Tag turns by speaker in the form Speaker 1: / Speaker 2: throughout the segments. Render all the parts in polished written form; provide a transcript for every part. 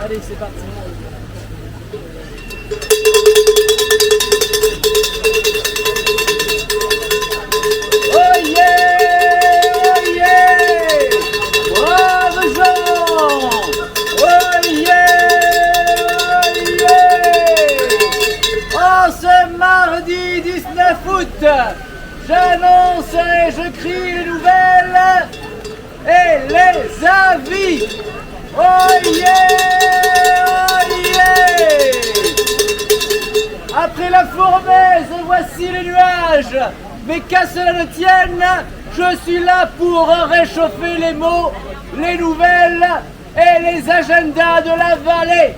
Speaker 1: Allez, c'est parti. Oh yeah! Oh yeah! Brave Jean! Oh yeah! Oh yeah! Oh, ce mardi 19 août, j'annonce et je crie les nouvelles et les avis. Oh yeah! Oh yeah! Après la fournaise, voici les nuages. Mais qu'à cela ne tienne, je suis là pour réchauffer les mots, les nouvelles et les agendas de la vallée.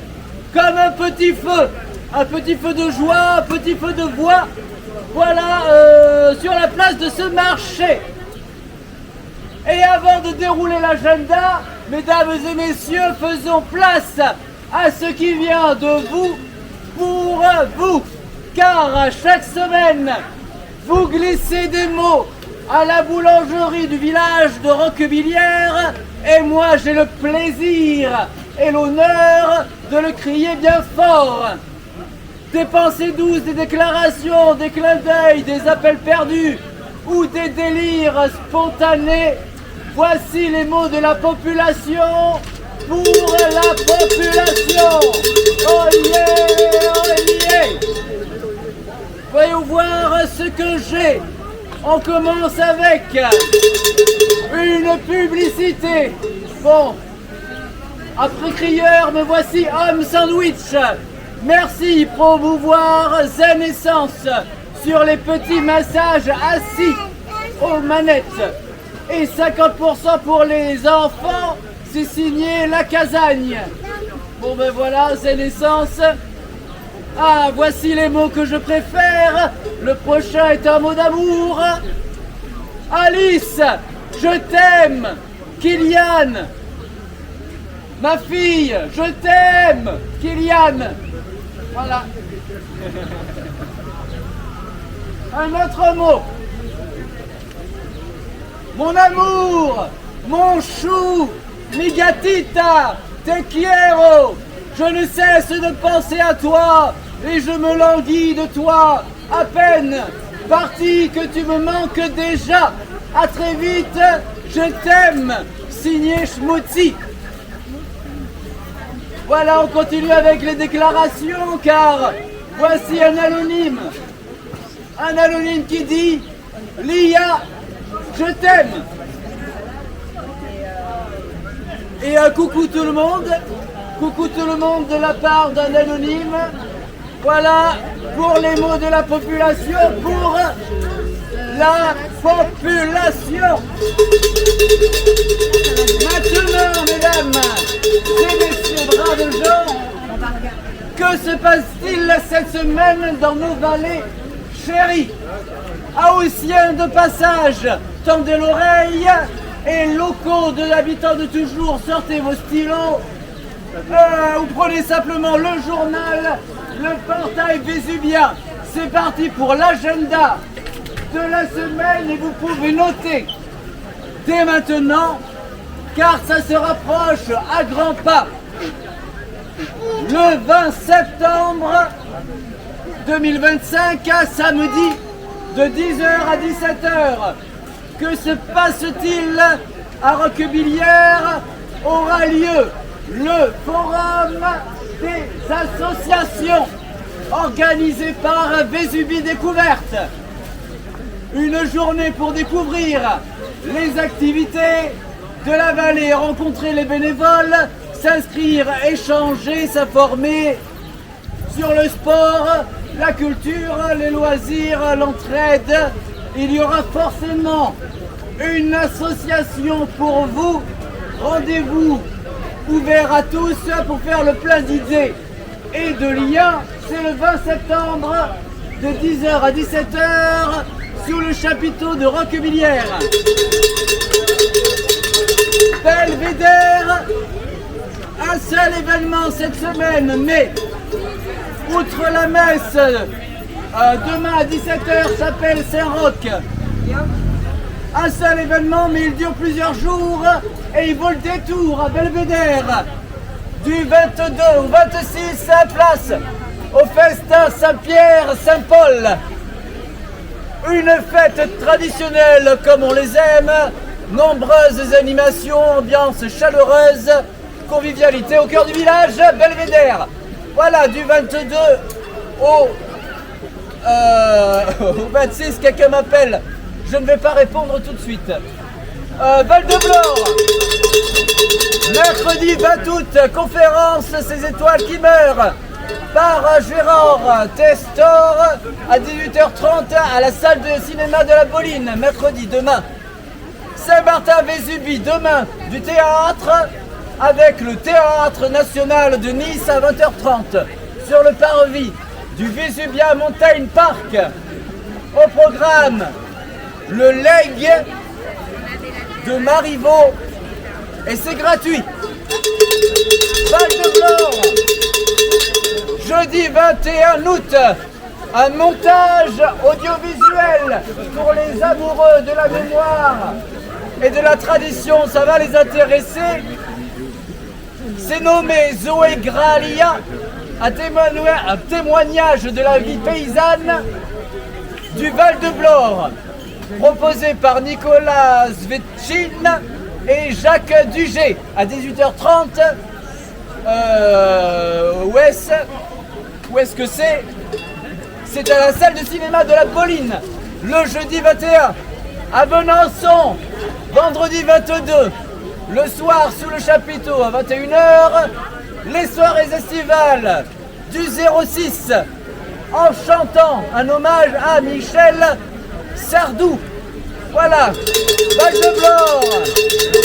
Speaker 1: Comme un petit feu de joie, un petit feu de voix. Voilà, sur la place de ce marché. Et avant de dérouler l'agenda, mesdames et messieurs, faisons place à ce qui vient de vous pour vous. Car chaque semaine, vous glissez des mots à la boulangerie du village de Roquebillière et moi j'ai le plaisir et l'honneur de le crier bien fort. Des pensées douces, des déclarations, des clins d'œil, des appels perdus ou des délires spontanés. Voici les mots de la population pour la population. Oh yeah, oh yeah. Voyons voir ce que j'ai. On commence avec une publicité. Bon, après crieur, me voici homme sandwich. Merci, promouvoir Zen Essence sur les petits massages assis aux manettes. Et 50% pour les enfants, c'est signé La Casagne. Bon ben voilà, Zen Essence. Ah, voici les mots que je préfère. Le prochain est un mot d'amour. Alice, je t'aime. Kylian, ma fille, je t'aime. Kylian. Voilà. Un autre mot. Mon amour, mon chou, mi gatita, te quiero. Je ne cesse de penser à toi et je me languis de toi. À peine parti que tu me manques déjà. À très vite, je t'aime. Signé Schmutzi. Voilà, on continue avec les déclarations car voici un anonyme. Un anonyme qui dit « Lia, je t'aime ». Et un coucou tout le monde. Coucou tout le monde de la part d'un anonyme. Voilà pour les mots de la population, pour la population. Maintenant, mesdames et messieurs, braves gens, que se passe-t-il cette semaine dans nos vallées chéries? Haussiens de passage, tendez l'oreille, et locaux de l'habitant de toujours, sortez vos stylos. Ou prenez simplement le journal, le portail Vésubien. C'est parti pour l'agenda de la semaine et vous pouvez noter dès maintenant car ça se rapproche à grands pas. Le 20 septembre 2025 à samedi de 10h à 17h. Que se passe-t-il à Roquebillière? Aura lieu le forum des associations organisé par Vésubie Découverte. Une journée pour découvrir les activités de la vallée, rencontrer les bénévoles, s'inscrire, échanger, s'informer sur le sport, la culture, les loisirs, l'entraide. Il y aura forcément une association pour vous. Rendez-vous ouvert à tous pour faire le plein d'idées et de liens. C'est le 20 septembre de 10h à 17h sous le chapiteau de Roquebillière. Belvédère, un seul événement cette semaine, mais outre la messe, demain à 17h, chapelle Saint-Roch. Un seul événement, mais il dure plusieurs jours et il vaut le détour à Belvédère. Du 22 au 26, place au festin Saint-Pierre-Saint-Paul. Une fête traditionnelle comme on les aime, nombreuses animations, ambiance chaleureuse, convivialité au cœur du village, Belvédère. Voilà, du 22 au 26, quelqu'un m'appelle, je ne vais pas répondre tout de suite. Val-de-Blore, mercredi 20 août, conférence Ces étoiles qui meurent, par Gérard Testor à 18h30 à la salle de cinéma de la Bolline, mercredi, demain. Saint-Martin-Vésubie, demain, du théâtre avec le Théâtre National de Nice à 20h30. Sur le parvis du Vésubia Mountain Park, au programme le leg de Marivaux et c'est gratuit. Val-de-Blore, jeudi 21 août, un montage audiovisuel pour les amoureux de la mémoire et de la tradition, ça va les intéresser. C'est nommé Zoé Gralia, un témoignage de la vie paysanne du Val-de-Blore, proposé par Nicolas Svetchine et Jacques Dugé à 18h30. Où est-ce que c'est? C'est à la salle de cinéma de la Bolline, le jeudi 21. À Venançon, vendredi 22, le soir sous le chapiteau à 21h, les soirées estivales du 06, en chantant un hommage à Michel Sardou. Voilà, Val-de-Blore,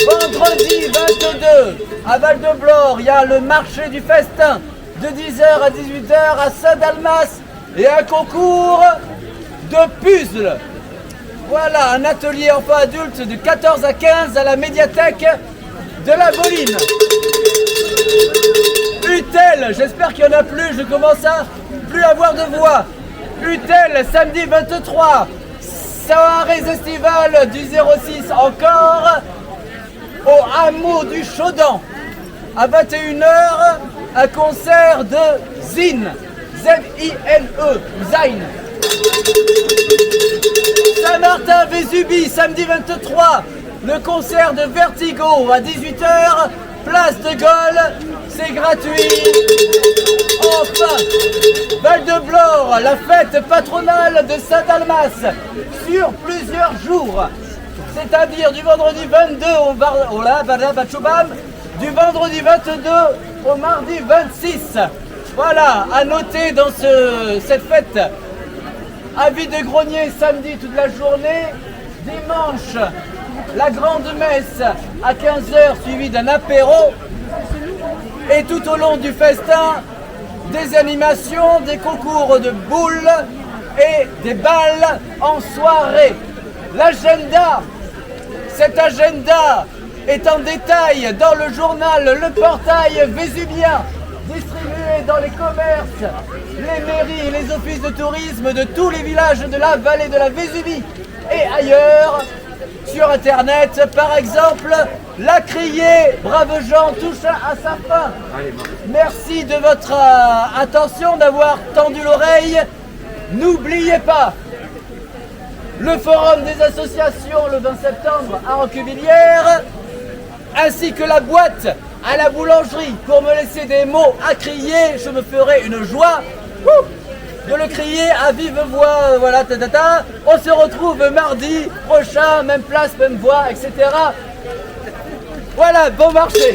Speaker 1: vendredi 22, à Val-de-Blore, il y a le marché du festin de 10h à 18h à Saint-Dalmas et un concours de puzzles. Voilà, un atelier enfants-adultes de 14 à 15 à la médiathèque de la Bolline. Utel, j'espère qu'il n'y en a plus, je commence à plus avoir de voix. Utel, samedi 23, soirées estivales du 06 encore, au hameau du Chaudan. À 21h, un concert de Zine, Z-I-N-E, Zine. Saint-Martin-Vésubie, samedi 23, le concert de Vertigo à 18h, place de Gaulle, c'est gratuit. Enfin, Val-de-Blore, la fête patronale de Saint-Dalmas, sur plusieurs jours, c'est-à-dire du vendredi 22 du vendredi 22 au mardi 26. Voilà, à noter dans cette fête. Avis de grenier samedi toute la journée. Dimanche, la grande messe à 15h suivie d'un apéro. Et tout au long du festin, des animations, des concours de boules et des balles en soirée. L'agenda, cet agenda est en détail dans le journal Le Portail Vésubien, distribué dans les commerces, les mairies et les offices de tourisme de tous les villages de la vallée de la Vésubie et ailleurs. Sur internet, par exemple, La Criée, Brave Jean touche à sa fin. Merci de votre attention, d'avoir tendu l'oreille. N'oubliez pas le forum des associations le 20 septembre à Roquevilliers, ainsi que la boîte à la boulangerie pour me laisser des mots à crier. Je me ferai une joie de le crier à vive voix. Voilà, tatata. On se retrouve mardi prochain, même place, même voix, etc. Voilà, bon marché.